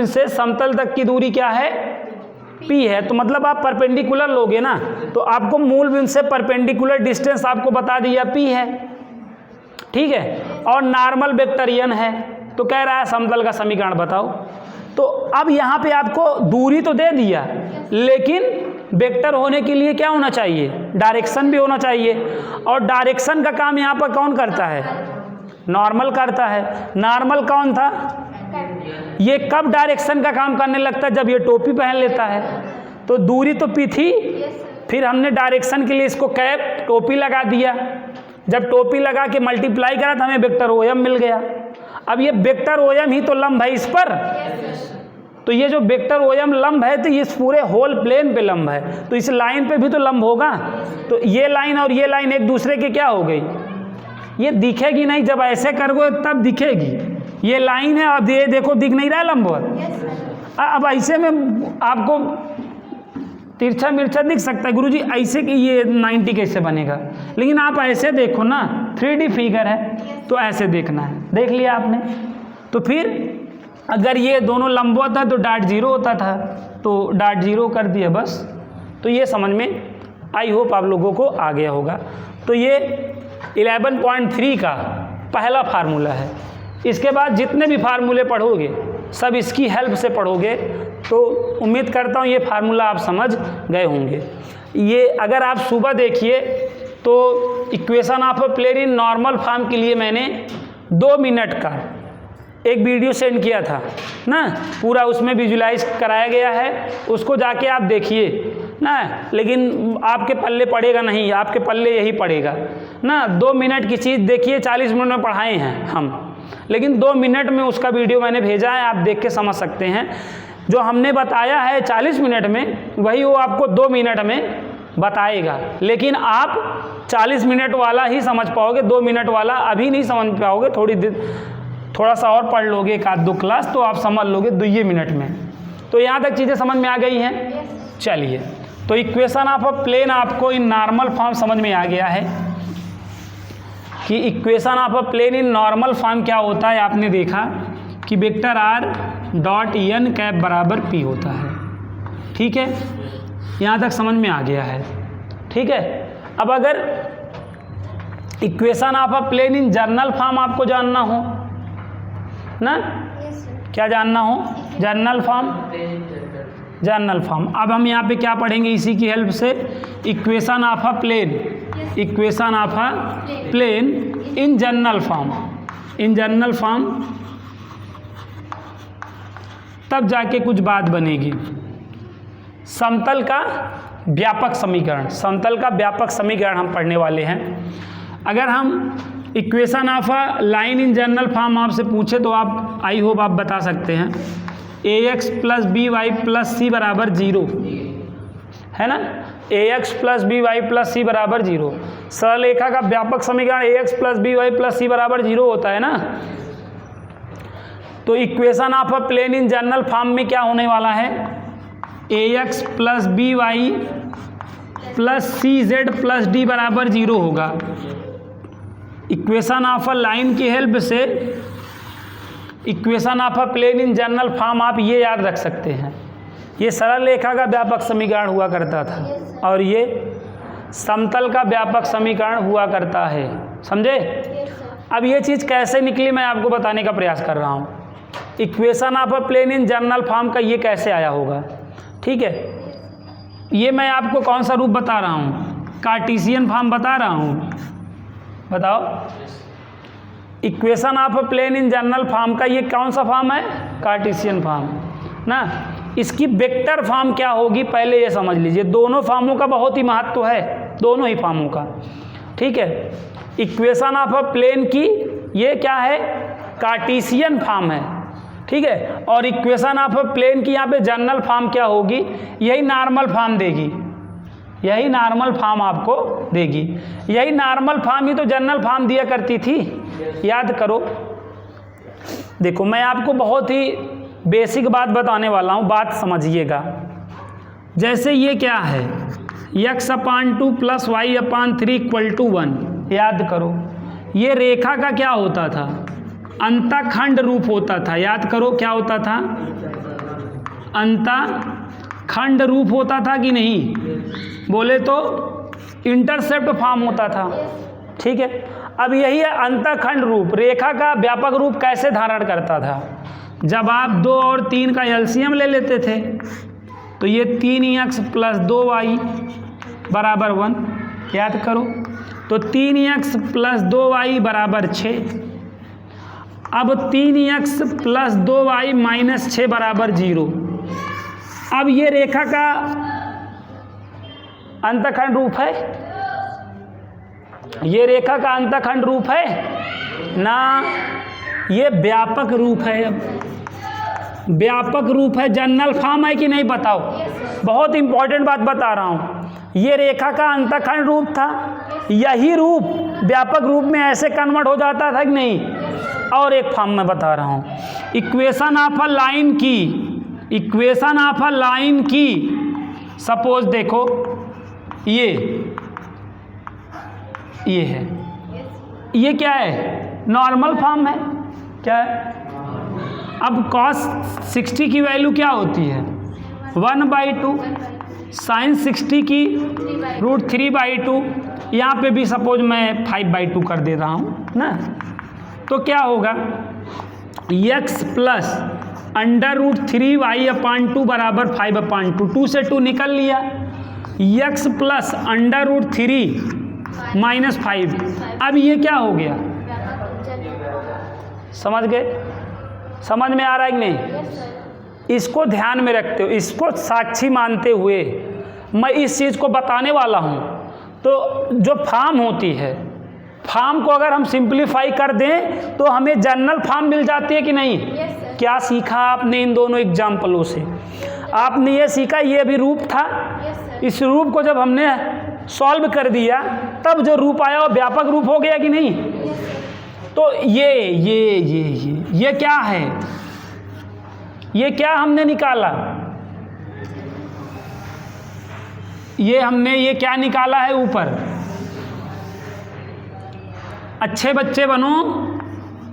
से समतल तक की दूरी क्या है, p है। तो मतलब आप परपेंडिकुलर लोगे ना, तो आपको मूल बिंदु से परपेंडिकुलर डिस्टेंस आपको बता दिया p है, ठीक है। और नॉर्मल वेक्टर n है, तो कह रहा है समतल का समीकरण बताओ। तो अब यहाँ पे आपको दूरी तो दे दिया, लेकिन वेक्टर होने के लिए क्या होना चाहिए, डायरेक्शन भी होना चाहिए। और डायरेक्शन का काम यहाँ पर कौन करता है, नॉर्मल करता है। नॉर्मल कौन था, ये कब डायरेक्शन का काम करने लगता है, जब ये टोपी पहन लेता है। तो दूरी तो पी थी, फिर हमने डायरेक्शन के लिए इसको कैप टोपी लगा दिया, जब टोपी लगा के मल्टीप्लाई करा तो हमें वेक्टर ओएम मिल गया। अब ये वेक्टर ओएम ही तो लंब है इस पर, तो ये जो वेक्टर ओएम लंब है तो ये इस पूरे होल प्लेन पे लंब है, तो इस लाइन पे भी तो लंब होगा। तो ये लाइन और ये लाइन एक दूसरे के क्या हो गई, ये दिखेगी नहीं, जब ऐसे करोगे तब दिखेगी। ये लाइन है, अब ये देखो दिख नहीं रहा है लंबवत। अब ऐसे में आपको तिरछा मिर्चा दिख सकता है, गुरुजी ऐसे कि ये 90 कैसे बनेगा, लेकिन आप ऐसे देखो ना, 3D फिगर है तो ऐसे देखना है। देख लिया आपने, तो फिर अगर ये दोनों लंबवत है तो डॉट 0 होता था, तो डॉट 0 कर दिया बस। तो ये समझ में, आई होप आप लोगों को आ गया होगा। तो ये 11.3 का पहला फार्मूला है। इसके बाद जितने भी फार्मूले पढ़ोगे सब इसकी हेल्प से पढ़ोगे, तो उम्मीद करता हूँ ये फार्मूला आप समझ गए होंगे। ये अगर आप सुबह देखिए तो equation of a plane in normal form के लिए मैंने 2 मिनट का एक वीडियो सेंड किया था ना, पूरा उसमें विजुलाइज कराया गया है, उसको जाके आप देखिए ना। लेकिन आपके पल्ले पड़ेगा नहीं, आपके पल्ले यही पड़ेगा ना। 2 मिनट की चीज़ देखिए, 40 मिनट में पढ़ाए हैं हम, लेकिन 2 मिनट में उसका वीडियो मैंने भेजा है, आप देख के समझ सकते हैं। जो हमने बताया है 40 मिनट में, वही वो आपको 2 मिनट में बताएगा, लेकिन आप 40 मिनट वाला ही समझ पाओगे, 2 मिनट वाला अभी नहीं समझ पाओगे। थोड़ा सा और पढ़ लोगे, 1-2 क्लास, तो आप समझ लोगे 2 मिनट में। तो यहाँ तक चीज़ें समझ में आ गई हैं। चलिए, तो इक्वेशन ऑफ अ प्लेन आपको इन नॉर्मल फॉर्म समझ में आ गया है कि equation of a plane in normal form क्या होता है। आपने देखा कि vector r dot n cap बराबर पी होता है, ठीक है, यहाँ तक समझ में आ गया है, ठीक है। अब अगर equation of a plane in general form आपको जानना हो ना, क्या जानना हो, जर्नल फॉर्म, जर्नल फॉर्म। अब हम यहाँ पे क्या पढ़ेंगे इसी की हेल्प से, equation of a plane, equation of a plane in general form, in general form, तब जाके कुछ बात बनेगी। समतल का व्यापक समीकरण, समतल का व्यापक समीकरण हम पढ़ने वाले हैं। अगर हम equation of a line in general form आपसे पूछे तो आप, आई होप आप बता सकते हैं, ax plus B Y plus C बराबर 0 है ना, ax plus B Y plus C बराबर 0। सरल रेखा का व्यापक समीकरण ax plus B Y plus C बराबर 0 होता है ना। तो equation of a plane in general form में क्या होने वाला है, ax plus B Y plus C Z plus D बराबर 0 होगा। इक्वेशन ऑफ अ लाइन की हेल्प से equation of a plane in general form आप ये याद रख सकते हैं, ये सरल रेखा का व्यापक समीकरण हुआ करता था और ये समतल का व्यापक समीकरण हुआ करता है, समझे। अब ये चीज़ कैसे निकली मैं आपको बताने का प्रयास कर रहा हूँ। Equation of a plane in general form का ये कैसे आया होगा, ठीक है। ये मैं आपको कौन सा रूप बता रहा हूँ, कार्टेशियन फॉर्म बता रहा हूँ, बताओ। Equation of a plane in general form का ये कौन सा फॉर्म है, कार्टेशियन फॉर्म ना। इसकी वेक्टर फॉर्म क्या होगी पहले ये समझ लीजिए। दोनों फॉर्मों का बहुत ही महत्व है, दोनों ही फॉर्मों का, ठीक है। इक्वेशन ऑफ अ प्लेन की ये क्या है, कार्टेशियन फॉर्म है, ठीक है। और इक्वेशन ऑफ अ प्लेन की यहाँ पे जनरल फॉर्म क्या होगी, यही नॉर्मल फॉर्म देगी, यही नॉर्मल फॉर्म आपको देगी। यही नॉर्मल फॉर्म ही तो जनरल फॉर्म दिया करती थी, याद करो। देखो मैं आपको बहुत ही बेसिक बात बताने वाला हूँ, बात समझिएगा। जैसे ये क्या है, x/2 plus y/3 equal to 1, याद करो। ये रेखा का क्या होता था, अंतःखंड रूप होता था, याद करो क्या होता था, अंतःखंड रूप होता था कि नहीं, बोले तो इंटरसेप्ट फॉर्म होता था, ठीक है। अब यही है अंतःखंड रूप। रेखा का व्यापक रूप कैसे धारण करता था, जब आप 2 और 3 का एलसीएम ले लेते थे, तो ये 3x प्लस 2y बराबर 1, याद करो। तो 3x प्लस 2y बराबर 6। अब 3x प्लस 2y माइनस 6 बराबर 0। अब ये रेखा का अंतःखंड रूप है, ये रेखा का अंतःखंड रूप है ना, ये व्यापक रूप है, व्यापक रूप है। जनरल फॉर्म है कि नहीं बताओ, बहुत इंपॉर्टेंट बात बता रहा हूँ। ये रेखा का अंतःखंड रूप था, यही रूप व्यापक रूप में ऐसे कन्वर्ट हो जाता था कि नहीं। और एक फॉर्म मैं बता रहा हूँ, इक्वेशन ऑफ अ लाइन की, इक्वेशन ऑफ अ लाइन की सपोज देखो ये है, ये क्या है, नॉर्मल फॉर्म है, क्या है। अब cos 60 की वैल्यू क्या होती है, 1/2, sin 60 की √3/2। यहाँ पे भी सपोज मैं 5/2 कर दे रहा हूँ ना, तो क्या होगा, x प्लस √3y/2 बराबर 5/2। 2 से 2 निकल लिया, x प्लस √3 माइनस 5। अब ये क्या हो गया, समझ गए, समझ में आ रहा है कि नहीं। इसको ध्यान में रखते हो, इसको साक्षी मानते हुए मैं इस चीज़ को बताने वाला हूँ। तो जो फॉर्म होती है, फॉर्म को अगर हम सिंप्लीफाई कर दें तो हमें जनरल फॉर्म मिल जाती है कि नहीं। क्या सीखा आपने इन दोनों एग्जाम्पलों से, आपने ये सीखा, ये भी रूप था, इस रूप को जब हमने सॉल्व कर दिया तब जो रूप आया वो व्यापक रूप हो गया कि नहीं। तो ये क्या है, ये क्या हमने निकाला, ये क्या निकाला है ऊपर। अच्छे बच्चे बनो,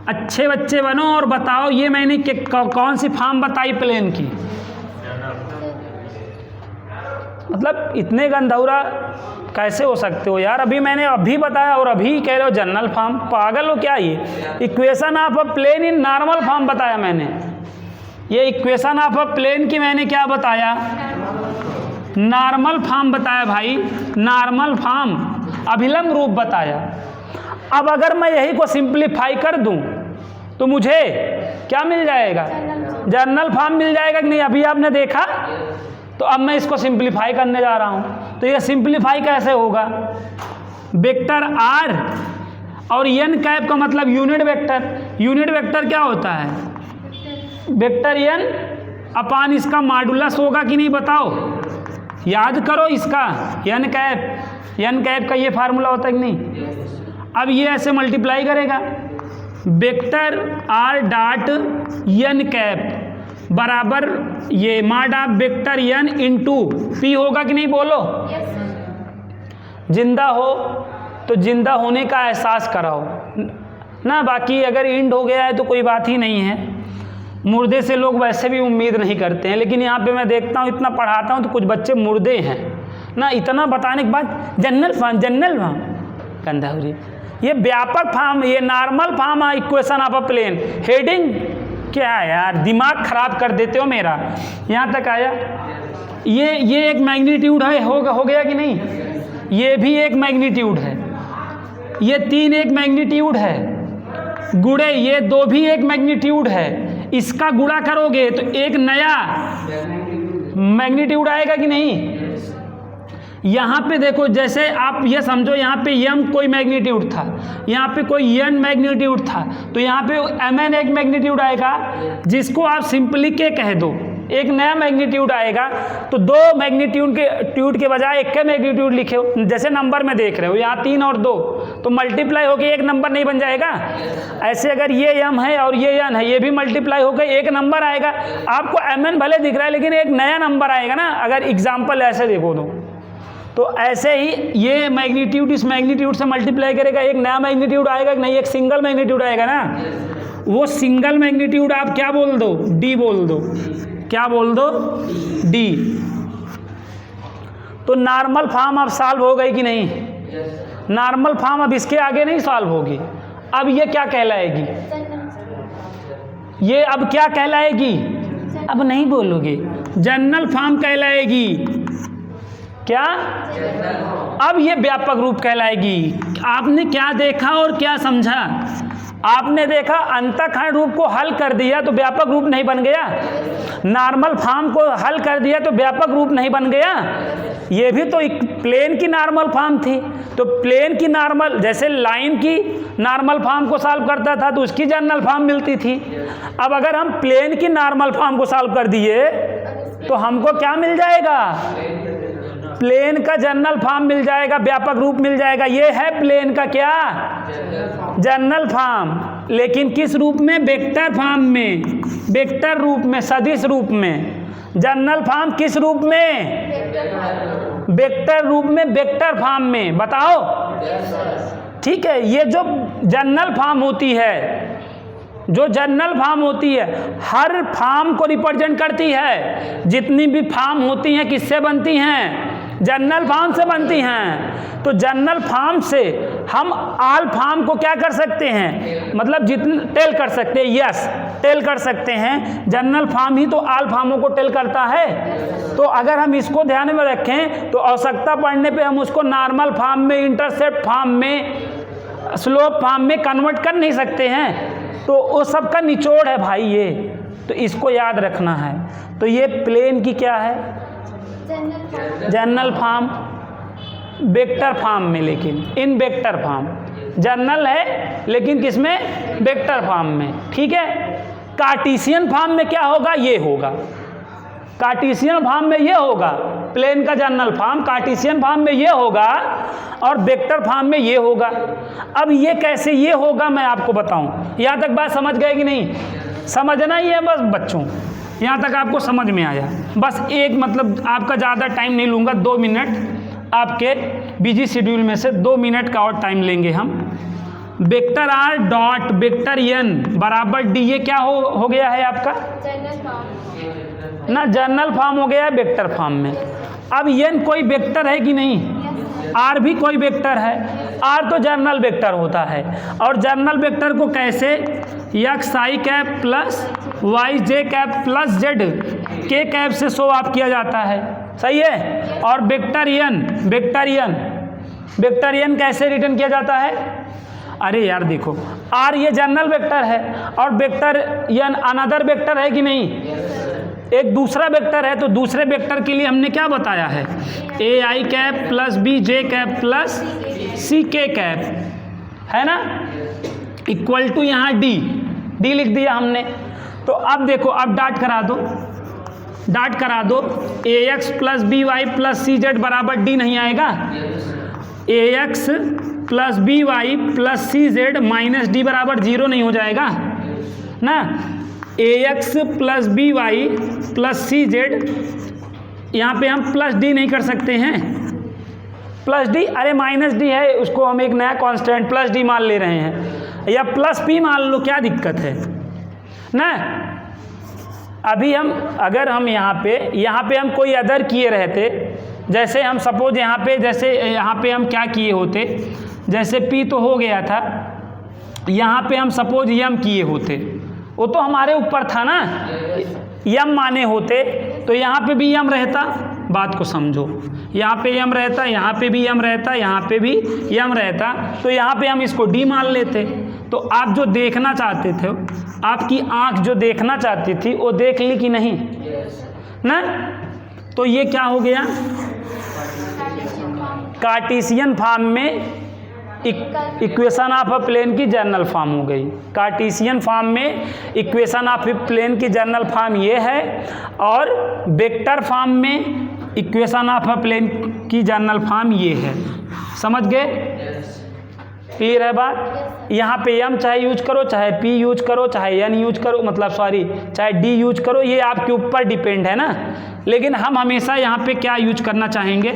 अच्छे बच्चे बनो और बताओ ये मैंने कौन सी फॉर्म बताई प्लेन की। मतलब इतने गंधौरा कैसे हो सकते हो यार, अभी मैंने अभी बताया और अभी कह रहे हो जनरल फॉर्म, पागल हो क्या। ये equation of a plane in normal form बताया मैंने, ये इक्वेशन ऑफ अ प्लेन की मैंने क्या बताया, नॉर्मल फॉर्म बताया भाई, नॉर्मल फॉर्म, अभिलंब रूप बताया। अब अगर मैं यही को सिंप्लीफाई कर दूं तो मुझे क्या मिल जाएगा, जनरल फॉर्म मिल जाएगा कि नहीं, अभी आपने देखा। तो अब मैं इसको सिंप्लीफाई करने जा रहा हूँ, तो ये सिंप्लीफाई कैसे होगा, वेक्टर r और n कैप का मतलब यूनिट वेक्टर। यूनिट वेक्टर क्या होता है, वेक्टर n अपान इसका मॉडुलस होगा कि नहीं बताओ, याद करो इसका, n कैप का ये फार्मूला होता है कि नहीं। अब ये ऐसे मल्टीप्लाई करेगा, vector r dot n cap बराबर ये mod of vector n into p होगा कि नहीं, बोलो। जिंदा हो तो जिंदा होने का एहसास कराओ ना, बाकी अगर इंड हो गया है तो कोई बात ही नहीं है। मुर्दे से लोग वैसे भी उम्मीद नहीं करते हैं, लेकिन यहाँ पे मैं देखता हूँ, इतना पढ़ाता हूँ तो कुछ बच्चे मुर्दे हैं ना। इतना बताने के बाद जनरल फॉर्म कंधा हो रही, ये व्यापक फॉर्म, ये normal form equation of a plane. Heading क्या है यार, दिमाग खराब कर देते हो मेरा। यहाँ तक आया, ये एक मैग्नीट्यूड है, हो गया कि नहीं, ये भी एक मैग्नीट्यूड है, ये 3 एक मैग्नीट्यूड है, गुणे ये 2 भी एक मैग्नीट्यूड है। इसका गुणा करोगे तो एक नया मैग्नीट्यूड आएगा कि नहीं। यहाँ पे देखो, जैसे आप ये समझो यहाँ पे m कोई मैग्नीट्यूड था, यहाँ पे कोई n मैग्नीट्यूड था, तो यहाँ पे mn एक मैग्नीट्यूड आएगा, जिसको आप सिंपली k कह दो, एक नया मैग्नीट्यूड आएगा। तो 2 मैग्नीट्यूड के बजाय एक मैग्नीट्यूड लिखे हो, जैसे नंबर में देख रहे हो यहाँ 3 और 2, तो मल्टीप्लाई होकर एक नंबर नहीं बन जाएगा। ऐसे अगर ये m है और ये n है, ये भी मल्टीप्लाई होकर एक नंबर आएगा। आपको mn भले दिख रहा है लेकिन एक नया नंबर आएगा ना, अगर एग्जाम्पल ऐसे देखो तो ऐसे ही ये मैग्नीट्यूड इस मैग्नीट्यूड से मल्टीप्लाई करेगा, एक नया मैग्नीट्यूड आएगा कि नहीं, एक सिंगल मैग्नीट्यूड आएगा ना। वो सिंगल मैग्नीट्यूड आप क्या बोल दो, डी बोल दो, क्या बोल दो, डी। तो नॉर्मल फॉर्म अब सॉल्व हो गई कि नहीं, नॉर्मल फॉर्म अब इसके आगे नहीं सॉल्व होगी। अब ये क्या कहलाएगी, ये अब क्या कहलाएगी, अब नहीं बोलोगे, जनरल फॉर्म कहलाएगी। क्या, अब ये व्यापक रूप कहलाएगी। आपने क्या देखा और क्या समझा, आपने देखा अंतःखंड रूप को हल कर दिया तो व्यापक रूप नहीं बन गया, नॉर्मल फॉर्म को हल कर दिया तो व्यापक रूप नहीं बन गया। ये भी तो एक प्लेन की नॉर्मल फॉर्म थी, तो प्लेन की नॉर्मल, जैसे लाइन की नॉर्मल फॉर्म को सॉल्व करता था तो उसकी जनरल फॉर्म मिलती थी। अब अगर हम प्लेन की नॉर्मल फॉर्म को सॉल्व कर दिए तो हमको क्या मिल जाएगा, प्लेन का जनरल फॉर्म मिल जाएगा, व्यापक रूप मिल जाएगा। ये है प्लेन का क्या, जनरल फॉर्म, लेकिन किस रूप में, वेक्टर फॉर्म में, वेक्टर रूप में, सदिश रूप में। जनरल फॉर्म किस रूप में, वेक्टर रूप में, वेक्टर फॉर्म में। बताओ, ठीक है। ये जो जनरल फॉर्म होती है, जो जनरल फॉर्म होती है, हर फॉर्म को रिप्रेजेंट करती है। जितनी भी फॉर्म होती हैं किससे बनती हैं, जनरल फॉर्म से बनती हैं। तो जनरल फॉर्म से हम ऑल फॉर्म को क्या कर सकते हैं, मतलब जितने टेल कर सकते हैं, यस टेल कर सकते हैं। जनरल फॉर्म ही तो ऑल फॉर्मों को टेल करता है। तो अगर हम इसको ध्यान में रखें तो आवश्यकता पड़ने पे हम उसको नॉर्मल फॉर्म में, इंटरसेप्ट फॉर्म में, स्लोप फॉर्म में कन्वर्ट कर नहीं सकते हैं। तो वो सब का निचोड़ है भाई ये, तो इसको याद रखना है। तो ये प्लेन की क्या है, जनरल फॉर्म, वेक्टर फॉर्म में, लेकिन इन वेक्टर फॉर्म, जनरल है लेकिन किसमें, वेक्टर फॉर्म में, ठीक है। कार्टेशियन फॉर्म में क्या होगा, ये होगा, कार्टेशियन फॉर्म में ये होगा, प्लेन का जनरल फॉर्म कार्टेशियन फॉर्म में ये होगा और वेक्टर फॉर्म में ये होगा। अब ये कैसे ये होगा मैं आपको बताऊं। यहाँ तक बात समझ गए कि नहीं, समझना ही है बस बच्चों, यहाँ तक आपको समझ में आया। बस एक मतलब आपका ज़्यादा टाइम नहीं लूँगा, 2 मिनट आपके बिजी शेड्यूल में से 2 मिनट का और टाइम लेंगे हम। Vector r dot vector n बराबर डी, ये क्या हो गया है आपका ना, जनरल फॉर्म हो गया है वेक्टर फॉर्म में। अब एन कोई वेक्टर है कि नहीं, आर भी कोई वेक्टर है, आर तो जनरल वेक्टर होता है। और जनरल वेक्टर को कैसे, एक्स आई कैप प्लस वाई जे कैप प्लस जेड के कैप से शो ऑफ किया जाता है, सही है। और वेक्टर एन कैसे रिटर्न किया जाता है, अरे यार देखो, आर ये जनरल वेक्टर है और वेक्टर एन अनदर वेक्टर है कि नहीं, एक दूसरा वेक्टर है। तो दूसरे वेक्टर के लिए हमने क्या बताया है, A I cap plus B J cap plus C K cap, है ना, इक्वल टू यहाँ डी लिख दिया हमने। तो अब देखो, अब डॉट करा दो, A X plus B Y plus C Z बराबर डी नहीं आएगा, A X plus B Y plus C Z minus D बराबर 0 नहीं हो जाएगा ना। A X plus B Y plus C Z, यहाँ पे हम प्लस डी नहीं कर सकते हैं, प्लस डी, अरे माइनस डी है, उसको हम एक नया कांस्टेंट प्लस डी मान ले रहे हैं, या प्लस पी मान लो, क्या दिक्कत है ना। अभी हम अगर हम यहाँ पे हम कोई अदर किए रहते, जैसे हम सपोज यहाँ पे हम क्या किए होते, जैसे पी तो हो गया था, यहाँ पे हम सपोज यम किए होते, वो तो हमारे ऊपर था ना, यम माने होते तो यहाँ पे भी यम रहता, बात को समझो, यहाँ पे यम रहता, यहाँ पे भी यम रहता, यहाँ पे भी यम रहता, तो यहाँ पे हम इसको डी मान लेते। तो आप जो देखना चाहते थे, आपकी आँख जो देखना चाहती थी वो देख ली कि नहीं ना। तो ये क्या हो गया, कार्टेशियन फॉर्म में इक्वेशन ऑफ अ प्लेन की जनरल फॉर्म हो गई। कार्टेशियन फॉर्म में इक्वेशन ऑफ ए प्लेन की जनरल फॉर्म ये है, और वेक्टर फॉर्म में इक्वेशन ऑफ अ प्लेन की जनरल फॉर्म ये है। समझ गए? क्लियर है बात? यहाँ पे एम चाहे यूज करो, चाहे पी यूज करो, चाहे एन यूज करो, मतलब सॉरी चाहे डी यूज करो, ये आपके ऊपर डिपेंड है ना। लेकिन हम हमेशा यहाँ पे क्या यूज करना चाहेंगे,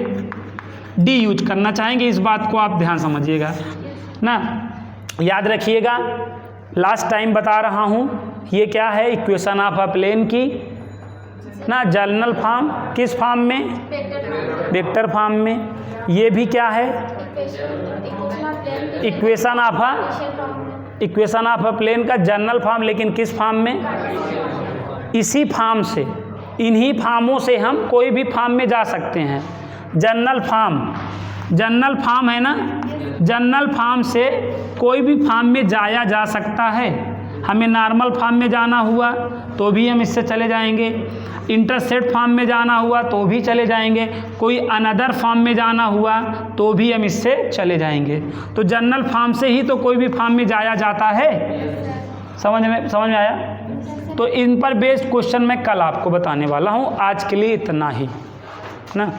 डी यूज करना चाहेंगे। इस बात को आप ध्यान समझिएगा ना, याद रखिएगा। लास्ट टाइम बता रहा हूँ, ये क्या है, इक्वेशन ऑफ अ प्लेन की ना जनरल फॉर्म, किस फॉर्म में, वेक्टर फॉर्म में। ये भी क्या है, इक्वेशन ऑफ अ प्लेन का जनरल फॉर्म, लेकिन किस फॉर्म में, इसी फॉर्म से, इन्हीं फॉर्मों से हम कोई भी फॉर्म में जा सकते हैं। जनरल फॉर्म है ना, जनरल फॉर्म से कोई भी फॉर्म में जाया जा सकता है। हमें नॉर्मल फॉर्म में जाना हुआ तो भी हम इससे चले जाएंगे, इंटरसेप्ट फॉर्म में जाना हुआ तो भी चले जाएंगे, कोई अनदर फॉर्म में जाना हुआ तो भी हम इससे चले जाएंगे। तो जनरल फॉर्म से ही तो कोई भी फॉर्म में जाया जाता है। समझ में आया? तो इन पर बेस्ड क्वेश्चन मैं कल आपको बताने वाला हूँ। आज के लिए इतना ही ना।